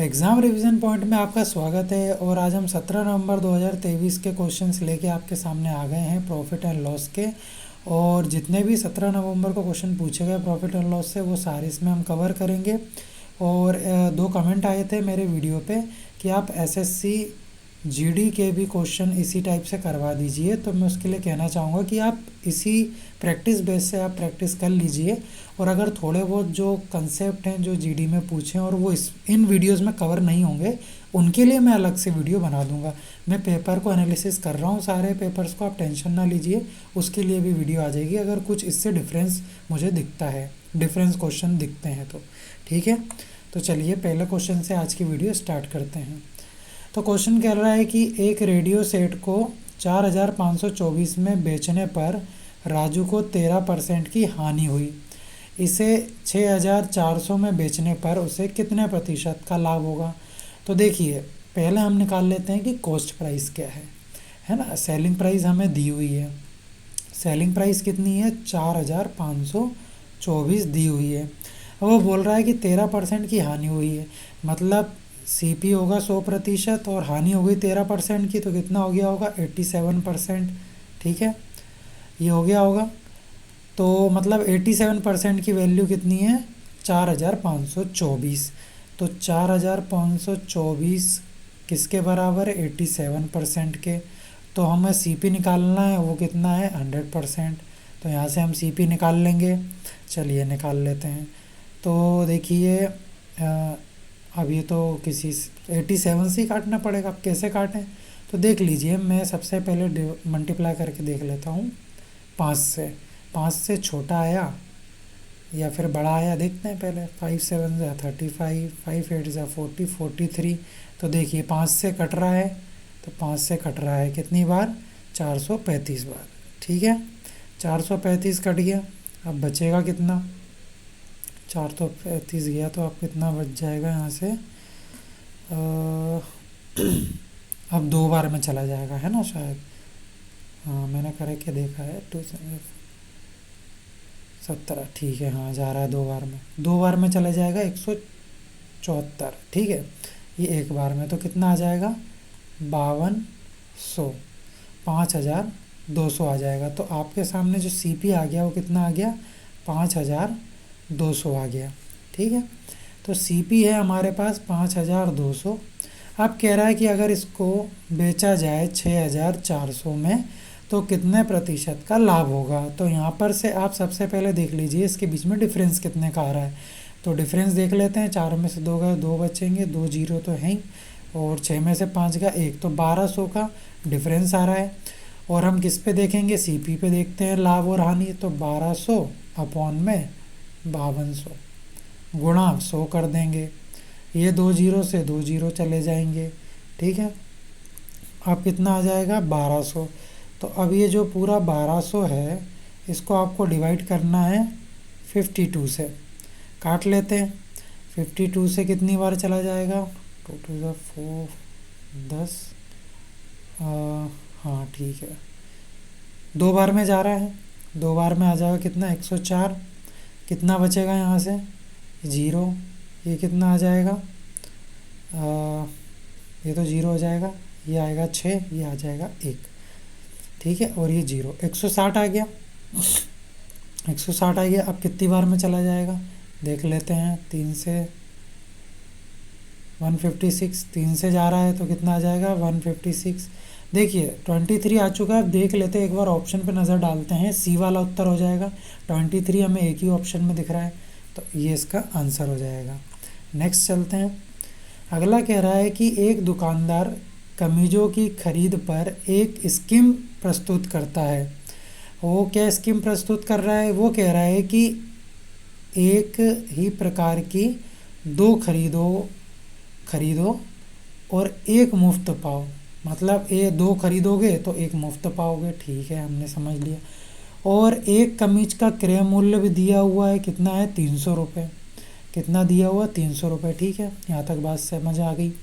Exam revision point में आपका स्वागत है। और आज हम 17 नवंबर 2023 के क्वेश्चंस लेके आपके सामने आ गए हैं प्रॉफिट एंड लॉस के। और जितने भी 17 नवंबर को क्वेश्चन पूछे गए प्रॉफिट एंड लॉस से वो सारे इसमें हम कवर करेंगे। और दो कमेंट आए थे मेरे वीडियो पे कि आप एसएससी जीडी के भी क्वेश्चन इसी टाइप से करवा दीजिए, तो मैं उसके लिए कहना चाहूँगा कि आप इसी प्रैक्टिस बेस से आप प्रैक्टिस कर लीजिए। और अगर थोड़े बहुत जो कंसेप्ट हैं जो जीडी में पूछें और वो इन वीडियोस में कवर नहीं होंगे, उनके लिए मैं अलग से वीडियो बना दूंगा। मैं पेपर को एनालिसिस कर रहा हूँ, सारे पेपर्स को, आप टेंशन ना लीजिए, उसके लिए भी वीडियो आ जाएगी अगर कुछ इससे डिफरेंस मुझे दिखता है, डिफरेंस क्वेश्चन दिखते हैं तो। ठीक है, तो चलिए पहले क्वेश्चन से आज की वीडियो स्टार्ट करते हैं। तो क्वेश्चन कह रहा है कि एक रेडियो सेट को 4524 में बेचने पर राजू को 13% की हानि हुई। इसे 6400 में बेचने पर उसे कितने प्रतिशत का लाभ होगा। तो देखिए पहले हम निकाल लेते हैं कि कॉस्ट प्राइस क्या है ना। सेलिंग प्राइस हमें दी हुई है, सेलिंग प्राइस कितनी है 4524 दी हुई है। वो बोल रहा है कि 13% की हानि हुई है, मतलब सीपी होगा 100% और हानि हो गई 13% की, तो कितना हो गया होगा 87%। ठीक है, ये हो गया होगा। तो मतलब 87% की वैल्यू कितनी है 4524। तो 4524 किसके बराबर है 87% के। तो हमें सीपी निकालना है, वो कितना है 100%। तो यहाँ से हम सीपी निकाल लेंगे, चलिए निकाल लेते हैं। तो देखिए अब ये तो किसी 87 से ही काटना पड़ेगा, अब कैसे काटें तो देख लीजिए। मैं सबसे पहले मल्टीप्लाई करके देख लेता हूँ 5 से। 5 से छोटा आया या फिर बड़ा आया देखते हैं पहले। 5 7 ज़ा 35, 5 8 ज़ा 40, 43। तो देखिए 5 से कट रहा है, तो 5 से कट रहा है कितनी बार 435 बार। ठीक है, 435 कट गया, अब बचेगा कितना 435 गया तो अब कितना बच जाएगा यहाँ से अब 2 बार में चला जाएगा है ना शायद। हाँ मैंने करके देखा है 217। ठीक है, हाँ जा रहा है 2 बार में, 2 बार में चला जाएगा 174। ठीक है, ये एक बार में तो कितना आ जाएगा 5200, 5200 आ जाएगा। तो आपके सामने जो सीपी आ गया वो कितना आ गया 5200 आ गया। ठीक है, तो सीपी है हमारे पास 5200। अब कह रहा है कि अगर इसको बेचा जाए 6400 में तो कितने प्रतिशत का लाभ होगा। तो यहाँ पर से आप सबसे पहले देख लीजिए इसके बीच में डिफरेंस कितने का आ रहा है। तो डिफरेंस देख लेते हैं, 4 में से 2 गए 2 बचेंगे, 2 जीरो तो हैं ही, और 6 में से 5 गया 1, तो 1200 का डिफरेंस आ रहा है। और हम किस पे देखेंगे सीपी पे देखते हैं लाभ और हानि। तो 1200 अपॉन में 5200 गुणा 100 कर देंगे, ये 2 जीरो से 2 जीरो चले जाएंगे। ठीक है, अब कितना आ जाएगा 1200। तो अब ये जो पूरा 1200 है इसको आपको डिवाइड करना है 52 से, काट लेते हैं। 52 से कितनी बार चला जाएगा 2 2 ज़ा 4 10, हाँ ठीक है 2 बार में जा रहा है, 2 बार में आ जाएगा कितना 104। कितना बचेगा यहाँ से 0, ये कितना आ जाएगा ये तो 0 हो जाएगा, ये आएगा 6, ये आ जाएगा 1। ठीक है, और ये 0, 160 आ गया, 160 आ गया। अब कितनी बार में चला जाएगा देख लेते हैं। 3 से 156, 3 से जा रहा है तो कितना आ जाएगा 156। देखिए 23 आ चुका है। अब देख लेते हैं, एक बार ऑप्शन पे नज़र डालते हैं, सी वाला उत्तर हो जाएगा। 23 हमें एक ही ऑप्शन में दिख रहा है, तो ये इसका आंसर हो जाएगा। नेक्स्ट चलते हैं। अगला कह रहा है कि एक दुकानदार कमीज़ों की खरीद पर एक स्कीम प्रस्तुत करता है। वो क्या स्कीम प्रस्तुत कर रहा है, वो कह रहा है कि एक ही प्रकार की 2 खरीदो और एक मुफ्त पाओ। मतलब ये 2 खरीदोगे तो एक मुफ्त पाओगे। ठीक है, हमने समझ लिया। और एक कमीज का क्रय मूल्य भी दिया हुआ है, कितना है 300 रुपये। कितना दिया हुआ 300 रुपये। ठीक है, यहाँ तक बात समझ आ गई।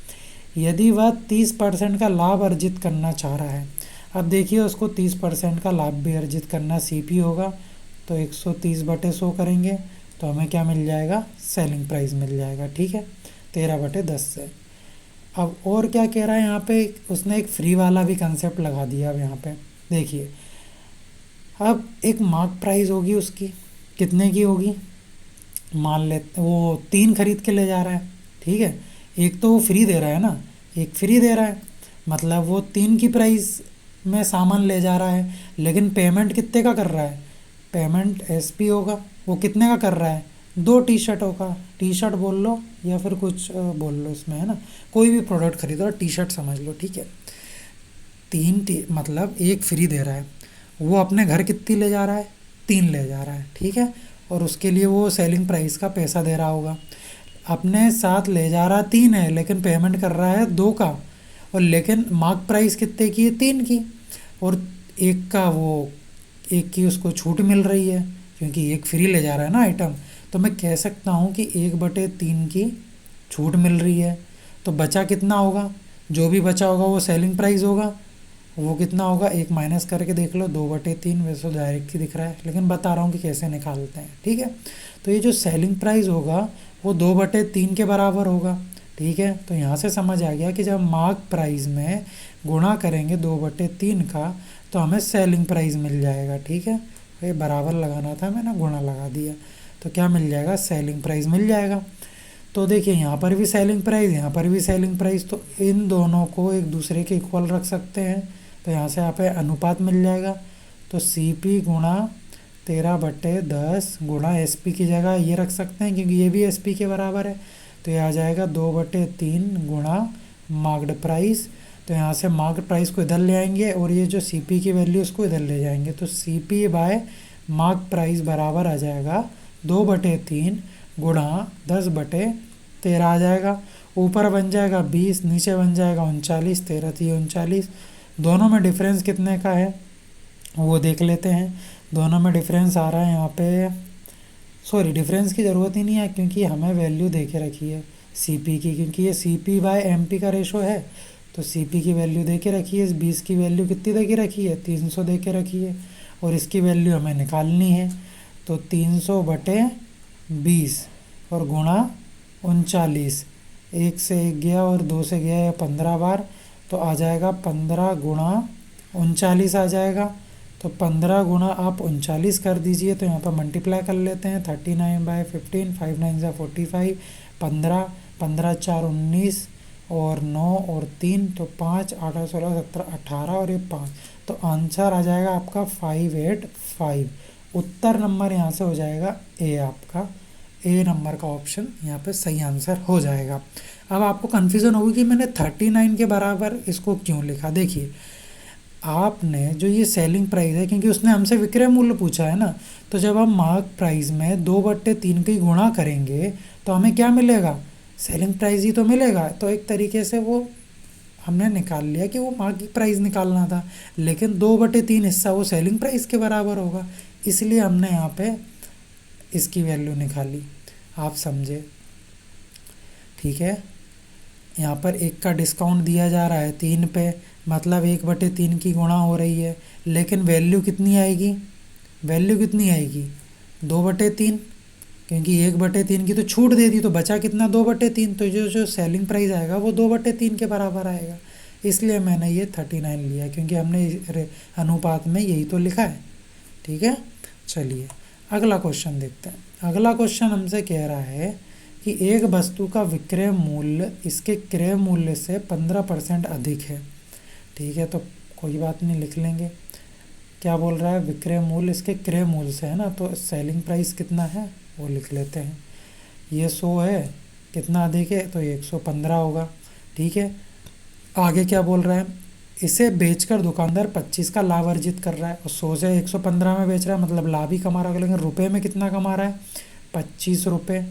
यदि वह 30% का लाभ अर्जित करना चाह रहा है, अब देखिए उसको 30% का लाभ भी अर्जित करना, सीपी होगा तो 130/100 करेंगे तो हमें क्या मिल जाएगा सेलिंग प्राइस मिल जाएगा। ठीक है, 13/10 से। अब और क्या कह रहा है यहाँ पे, उसने एक फ्री वाला भी कंसेप्ट लगा दिया। अब यहाँ पे देखिए, अब एक मार्क प्राइस होगी उसकी, कितने की होगी, मान लेते वो 3 खरीद के ले जा रहा है, ठीक है। एक तो वो फ्री दे रहा है ना, एक फ्री दे रहा है, मतलब वो 3 की प्राइस में सामान ले जा रहा है, लेकिन पेमेंट कितने का कर रहा है, पेमेंट एसपी होगा, वो कितने का कर रहा है, 2 टी शर्टों का, टी शर्ट बोल लो या फिर कुछ बोल लो इसमें, है ना, कोई भी प्रोडक्ट खरीदो, टी शर्ट समझ लो, ठीक है। 3 टी मतलब एक फ्री दे रहा है, वो अपने घर कितनी ले जा रहा है, 3 ले जा रहा है, ठीक है। और उसके लिए वो सेलिंग प्राइस का पैसा दे रहा होगा। अपने साथ ले जा रहा 3 है, लेकिन पेमेंट कर रहा है 2 का, और लेकिन मार्क प्राइस कितने की है, 3 की, और एक का वो एक की उसको छूट मिल रही है, क्योंकि एक फ्री ले जा रहा है ना आइटम। तो मैं कह सकता हूँ कि 1/3 की छूट मिल रही है। तो बचा कितना होगा, जो भी बचा होगा वो सेलिंग प्राइस होगा, वो कितना होगा, एक माइनस करके देख लो, 2/3, वैसे तो डायरेक्ट ही दिख रहा है, लेकिन बता रहा हूँ कि कैसे निकालते हैं, ठीक है। तो ये जो सेलिंग प्राइस होगा वो 2/3 के बराबर होगा, ठीक है। तो यहाँ से समझ आ गया कि जब मार्क प्राइस में गुणा करेंगे 2/3 का, तो हमें सेलिंग प्राइस मिल जाएगा, ठीक है। ये बराबर लगाना था, मैंने गुणा लगा दिया, तो क्या मिल जाएगा, सेलिंग प्राइस मिल जाएगा। तो देखिए यहाँ पर भी सेलिंग प्राइस, यहाँ पर भी सेलिंग प्राइस, तो इन दोनों को एक दूसरे के इक्वल रख सकते हैं। तो यहाँ से यहाँ पे अनुपात मिल जाएगा। तो CP गुणा 13/10 गुणा SP की जगह ये रख सकते हैं, क्योंकि ये भी SP के बराबर है। तो ये आ जाएगा 2/3 गुणा मार्क्ड प्राइस। तो यहाँ से मार्क्ड प्राइस को इधर ले आएंगे, और ये जो CP की वैल्यू उसको इधर ले जाएंगे। तो CP बाय मार्क प्राइस बराबर आ जाएगा 2/3 गुणा 10/13 आ जाएगा। ऊपर बन जाएगा 20, नीचे बन जाएगा 39, 13 थी 39। दोनों में डिफरेंस कितने का है वो देख लेते हैं। दोनों में डिफरेंस आ रहा है यहाँ पे, सॉरी डिफरेंस की ज़रूरत ही नहीं है, क्योंकि हमें वैल्यू दे के रखी है CP की, क्योंकि ये CP बाय MP का रेशो है। तो CP की वैल्यू दे के रखी है, इस 20 की वैल्यू कितनी दे के रखी है, 300 दे के रखी है, और इसकी वैल्यू हमें निकालनी है। तो 300/20 और गुणा 39, 1 से 1 गया और 2 से गया है 15 बार, तो आ जाएगा 15 गुणा 39 आ जाएगा। तो 15 गुणा आप 39 कर दीजिए, तो यहाँ पर मल्टीप्लाई कर लेते हैं, 39/15, 5 9 ज़ा 45, 15, 15 4 19 और 9 और 3, तो 5 8 16 17 18 और ये 5, तो आंसर आ जाएगा आपका 585। उत्तर नंबर यहाँ से हो जाएगा ए, आपका ए नंबर का ऑप्शन यहाँ पे सही आंसर हो जाएगा। अब आपको कन्फ्यूज़न होगी कि मैंने 39 के बराबर इसको क्यों लिखा। देखिए आपने जो ये सेलिंग प्राइस है, क्योंकि उसने हमसे विक्रय मूल्य पूछा है ना, तो जब हम मार्क प्राइस में 2/3 की गुणा करेंगे तो हमें क्या मिलेगा, सेलिंग प्राइस ही तो मिलेगा। तो एक तरीके से वो हमने निकाल लिया कि वो मार्केट प्राइस निकालना था, लेकिन 2/3 हिस्सा वो सेलिंग प्राइस के बराबर होगा, इसलिए हमने यहाँ पे इसकी वैल्यू निकाली। आप समझे, ठीक है। यहाँ पर 1 का डिस्काउंट दिया जा रहा है 3 पे, मतलब 1/3 की गुणा हो रही है, लेकिन वैल्यू कितनी आएगी, वैल्यू कितनी आएगी 2/3, क्योंकि 1/3 की तो छूट दे दी, तो बचा कितना 2/3, तो जो जो सेलिंग प्राइस आएगा वो 2/3 के बराबर आएगा। इसलिए मैंने ये 39 लिया, क्योंकि हमने अनुपात में यही तो लिखा है, ठीक है। चलिए अगला क्वेश्चन देखते हैं। अगला क्वेश्चन हमसे कह रहा है कि एक वस्तु का विक्रय मूल्य इसके क्रय मूल्य से 15% अधिक है, ठीक है। तो कोई बात नहीं, लिख लेंगे। क्या बोल रहा है, विक्रय मूल्य इसके क्रय मूल्य से है ना, तो सेलिंग प्राइस कितना है वो लिख लेते हैं। ये 100 है, कितना अधिक है, तो ये 115 होगा, ठीक है। आगे क्या बोल रहा है, इसे बेचकर दुकानदार 25 का लाभ अर्जित कर रहा है, और 100 से 115 में बेच रहा है, मतलब लाभ ही कमा रहा है, लेकिन रुपए में कितना कमा रहा है, 25 रुपये।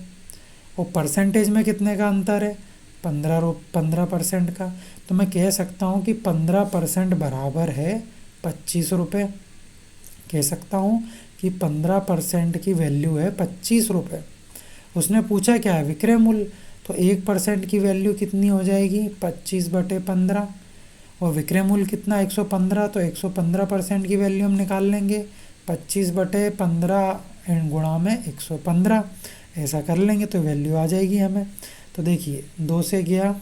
और परसेंटेज में कितने का अंतर है, 15% का। तो मैं कह सकता हूँ कि 15% बराबर है 25 रुपये। कह सकता हूँ कि 15% की वैल्यू है 25 रुपये। उसने पूछा क्या है, विक्रय मूल्य, तो 1% की वैल्यू कितनी हो जाएगी 25/15, और विक्रय मूल्य कितना 115, तो 115% की वैल्यू हम निकाल लेंगे, 25/15 गुणा में 115, ऐसा कर लेंगे तो वैल्यू आ जाएगी हमें। तो देखिए 2 से गया,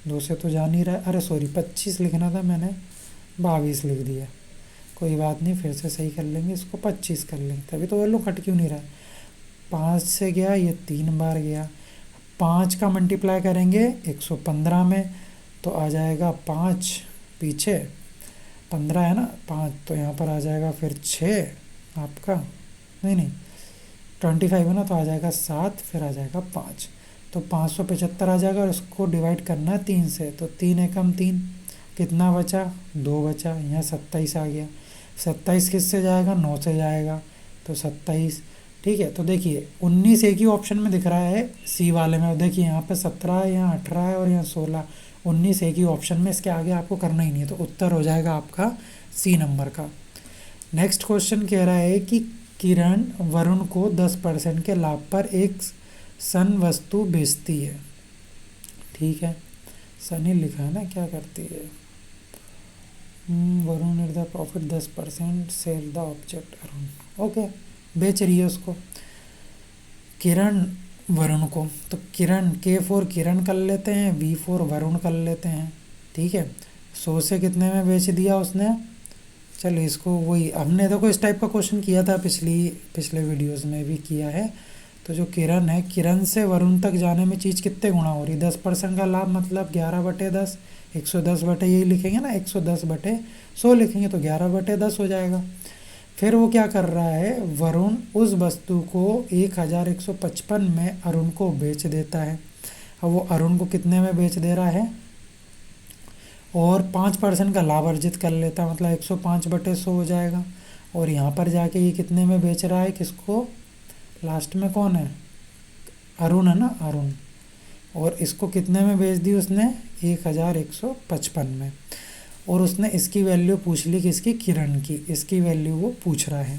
2 से तो जा नहीं रहा है, अरे सॉरी 25 लिखना था, मैंने 22 लिख दिया। कोई बात नहीं, फिर से सही कर लेंगे, इसको 25 कर लेंगे, तभी तो वैल्यू कट क्यों नहीं रहा है। 5 से गया, ये 3 बार गया, 5 का मल्टीप्लाई करेंगे 115 में, तो आ जाएगा 5 पीछे 15 है ना, 5 तो यहाँ पर आ जाएगा फिर 6 आपका, नहीं नहीं 25 है ना, तो आ जाएगा 7, फिर आ जाएगा 5, तो 575 आ जाएगा। और इसको डिवाइड करना है 3 से, तो 3 एकम 3, कितना बचा, 2 बचा, यहाँ 27 आ गया। 27 किस से जाएगा, 9 से जाएगा, तो 27। ठीक है, तो देखिए 19 एक ही ऑप्शन में दिख रहा है सी वाले में, देखिए यहाँ पे 17 है, यहाँ 18 है और यहाँ 16, 19 एक ही ऑप्शन में, इसके आगे आपको करना ही नहीं है, तो उत्तर हो जाएगा आपका सी नंबर का। नेक्स्ट क्वेश्चन कह रहा है कि किरण वरुण को 10% के लाभ पर एक सन वस्तु बेचती है। ठीक है, सनी लिखा है ना, क्या करती है, Varun is the profit 10% sell the object Arun, okay, बेच रही है उसको किरण वरुण को, तो किरण K4 किरण कर लेते हैं, V4 वरुण कर लेते हैं। ठीक है, 100 से कितने में बेच दिया उसने, चलो इसको वही हमने देखो इस टाइप का क्वेश्चन किया था पिछले वीडियोस में भी किया है। तो जो किरण है, किरण से वरुण तक जाने में चीज़ कितने गुना हो रही, 10% का लाभ मतलब 11/10, 110 बटे यही लिखेंगे ना, 110/100 लिखेंगे तो 11/10 हो जाएगा। फिर वो क्या कर रहा है, वरुण उस वस्तु को 1155 में अरुण को बेच देता है। अब वो अरुण को कितने में बेच दे रहा है, और 5% का लाभ अर्जित कर लेता है, मतलब 105/100 हो जाएगा। और यहाँ पर जाके ये कितने में बेच रहा है, किसको, लास्ट में कौन है, अरुण है ना, अरुण, और इसको कितने में बेच दी उसने, 1155 में। और उसने इसकी वैल्यू पूछ ली, किसकी, किरण की, इसकी वैल्यू वो पूछ रहा है।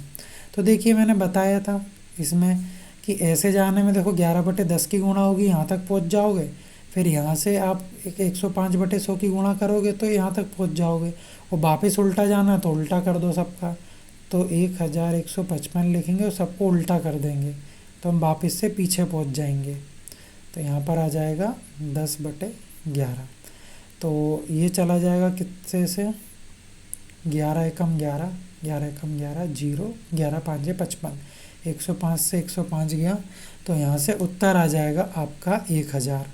तो देखिए मैंने बताया था इसमें कि ऐसे जाने में देखो 11/10 की गुणा होगी, यहाँ तक पहुँच जाओगे, फिर यहाँ से आप 105/100 की गुणा करोगे तो यहाँ तक पहुँच जाओगे, और वापस उल्टा जाना तो उल्टा कर दो सबका, तो 1155 लिखेंगे और सबको उल्टा कर देंगे, तो हम वापस से पीछे पहुँच जाएंगे। तो यहाँ पर आ जाएगा 10/11, तो ये चला जाएगा कितने से, 11 एकम 11, 11 एकम 11, 0, 11 5 55, 105 से 105 गया, तो यहाँ से उत्तर आ जाएगा आपका 1000।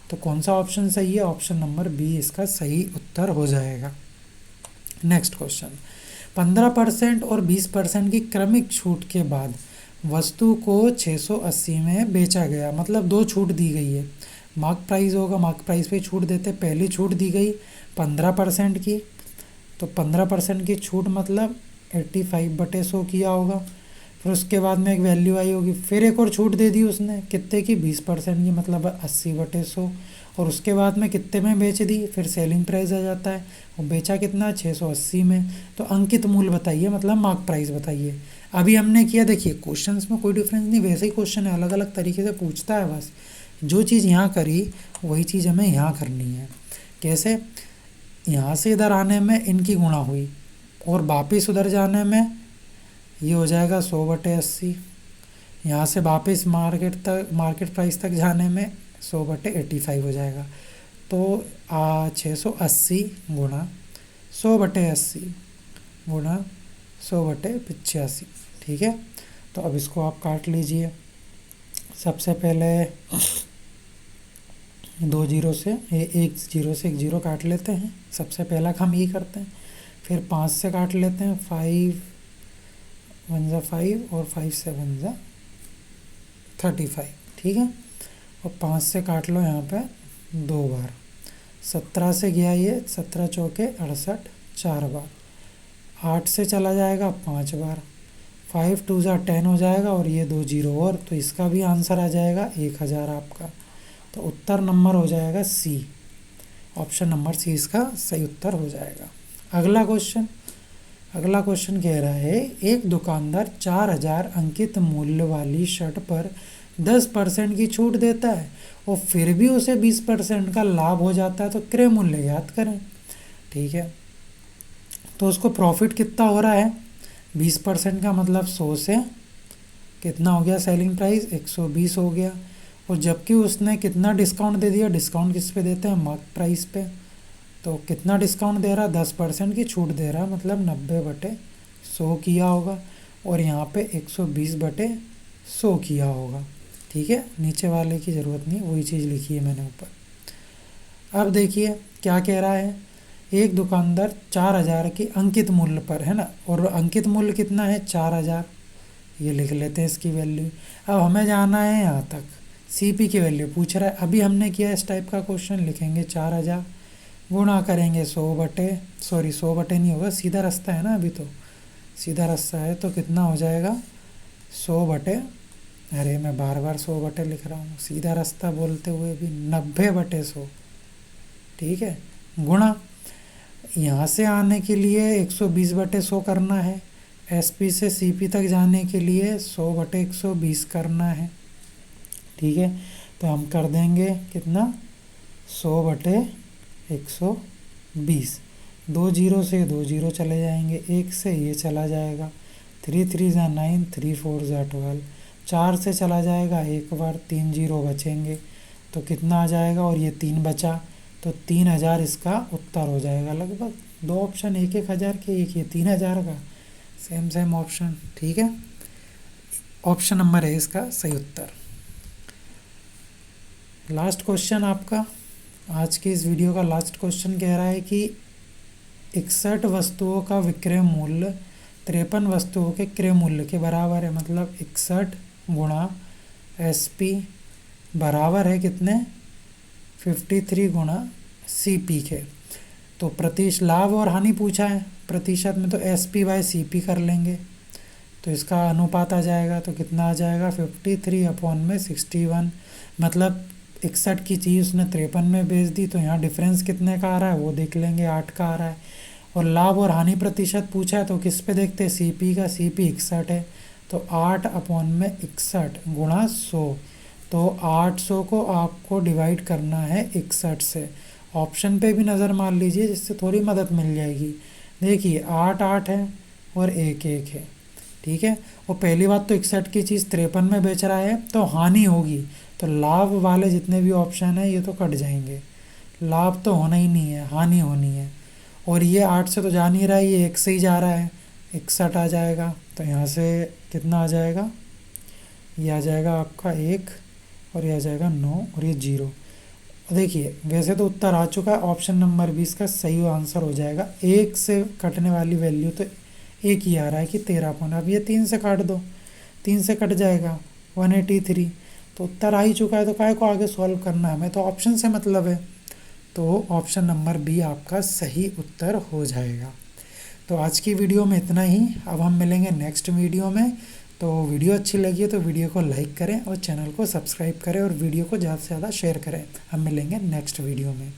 तो कौन सा ऑप्शन सही है, ऑप्शन नंबर बी इसका सही उत्तर हो जाएगा। नेक्स्ट क्वेश्चन, 15% और 20% की क्रमिक छूट के बाद वस्तु को 680 में बेचा गया, मतलब 2 छूट दी गई है, मार्क प्राइस होगा, मार्क प्राइस पे छूट देते, पहली छूट दी गई 15% की, तो 15% की छूट मतलब 85/100 किया होगा। फिर उसके बाद में एक वैल्यू आई होगी, फिर एक और छूट दे दी उसने, कितने की, 20% की, मतलब 80/100, और उसके बाद में कितने में बेच दी, फिर सेलिंग प्राइस आ जाता है, और बेचा कितना, 680 में। तो अंकित मूल्य बताइए, मतलब मार्क प्राइस बताइए। अभी हमने किया, देखिए क्वेश्चंस में कोई डिफरेंस नहीं, वैसे ही क्वेश्चन है, अलग अलग तरीके से पूछता है, बस जो चीज़ यहाँ करी वही चीज़ हमें यहाँ करनी है। कैसे, यहाँ से इधर आने में इनकी गुणा हुई, और वापस उधर जाने में ये हो जाएगा 100/80, यहाँ से वापस मार्केट प्राइस तक जाने में 100/85 हो जाएगा। तो 680 गुणा 100/80 गुणा 100/85, ठीक है। तो अब इसको आप काट लीजिए, सबसे पहले 2 जीरो से एक जीरो से एक जीरो काट लेते हैं, सबसे पहला काम ये करते हैं। फिर 5 से काट लेते हैं, 5 1 ज़ा 5 और 5 7 ज़ा 35, ठीक है। और 5 से काट लो यहाँ पे 2 बार, 17 से गया ये, 17 चौके 68, 4 बार, 8 से चला जाएगा 5 बार, 5 2 ज़ा 10 हो जाएगा, और ये 2 जीरो और, तो इसका भी आंसर आ जाएगा 1000 आपका। तो उत्तर नंबर हो जाएगा सी, ऑप्शन नंबर सी इसका सही उत्तर हो जाएगा। अगला क्वेश्चन कह रहा है, एक दुकानदार 4000 अंकित मूल्य वाली शर्ट पर 10% की छूट देता है और फिर भी उसे 20% का लाभ हो जाता है, तो क्रय मूल्य याद करें, ठीक है। तो उसको प्रॉफिट कितना हो रहा है, 20% का मतलब 100 से कितना हो गया, सेलिंग प्राइस 120 हो गया, और जबकि उसने कितना डिस्काउंट दे दिया, डिस्काउंट किस पे देते हैं, मार्क प्राइस पे। तो कितना डिस्काउंट दे रहा, 10% की छूट दे रहा, मतलब 90/100 किया होगा। और यहाँ पे 120/100 किया होगा। ठीक है, नीचे वाले की ज़रूरत नहीं, वही चीज़ लिखी है मैंने ऊपर। अब देखिए क्या कह रहा है, एक दुकानदार 4,000 की अंकित मूल्य पर, है ना, और अंकित मूल्य कितना है, 4,000। ये लिख लेते हैं इसकी वैल्यू। अब हमें जाना है यहाँ तक, सीपी की वैल्यू पूछ रहा है। अभी हमने किया इस टाइप का क्वेश्चन, लिखेंगे 4,000 गुणा करेंगे 100 नहीं होगा, सीधा रास्ता है ना, अभी तो सीधा रास्ता है, तो कितना हो जाएगा 100 अरे मैं बार बार 100 लिख रहा हूँ, सीधा रास्ता बोलते हुए भी 90/100। ठीक है, गुणा यहाँ से आने के लिए 120/100 करना है, एसपी से सीपी तक जाने के लिए 100/120 करना है। ठीक है, तो हम कर देंगे कितना, 100/120। 2 जीरो से 2 जीरो चले जाएंगे, 1 से ये चला जाएगा, 3 3 ज़ा 9, 3 4 ज़ा 12, 4 से चला जाएगा एक बार, 3 जीरो बचेंगे, तो कितना आ जाएगा, और ये 3 बचा, तो 3,000 इसका उत्तर हो जाएगा। लगभग 2 ऑप्शन 1,000 के, एक ये 3,000 का, सेम सेम ऑप्शन। ठीक है, ऑप्शन नंबर है इसका सही उत्तर। लास्ट क्वेश्चन आपका, आज की इस वीडियो का लास्ट क्वेश्चन कह रहा है कि 61 वस्तुओं का विक्रय मूल्य 53 वस्तुओं के क्रय मूल्य के बराबर है। मतलब 61 गुणा एसपी बराबर है कितने, 53 गुणा सीपी के। तो लाभ और हानि पूछा है, प्रतिशत में तो एसपी बाय सीपी कर लेंगे, तो इसका अनुपात आ जाएगा, तो कितना आ जाएगा, 53/61। मतलब 61 की चीज़ उसने 53 में बेच दी, तो यहाँ डिफरेंस कितने का आ रहा है वो देख लेंगे, 8 का आ रहा है। और लाभ और हानि प्रतिशत पूछा है, तो किस पे देखते हैं, सीपी का, सीपी 61 है, तो 8/61 गुणा 100। तो 800 को आपको डिवाइड करना है 61 से। ऑप्शन पे भी नज़र मार लीजिए, जिससे थोड़ी मदद मिल जाएगी। देखिए 8 8 है और 1 1 है। ठीक है, और पहली बात तो 61 की चीज़ 53 में बेच रहा है, तो हानि होगी, तो लाभ वाले जितने भी ऑप्शन है ये तो कट जाएंगे, लाभ तो होना ही नहीं है, हानि होनी है। और ये 8 से तो जा नहीं रहा है, ये 1 से ही जा रहा है, 61 आ जाएगा। तो यहाँ से कितना आ जाएगा, ये आ जाएगा आपका 1, और ये आ जाएगा 9, और ये 0। देखिए वैसे तो उत्तर आ चुका है, ऑप्शन नंबर 20 का सही आंसर हो जाएगा। 1 से कटने वाली वैल्यू तो 1 ही आ रहा है कि 13 अब ये 3 से काट दो, 3 से कट जाएगा 183, तो उत्तर आ ही चुका है, तो काय को आगे सॉल्व करना है, हमें तो ऑप्शन से मतलब है। तो ऑप्शन नंबर बी आपका सही उत्तर हो जाएगा। तो आज की वीडियो में इतना ही, अब हम मिलेंगे नेक्स्ट वीडियो में। तो वीडियो अच्छी लगी है तो वीडियो को लाइक करें और चैनल को सब्सक्राइब करें और वीडियो को ज़्यादा से ज़्यादा शेयर करें। हम मिलेंगे नेक्स्ट वीडियो में।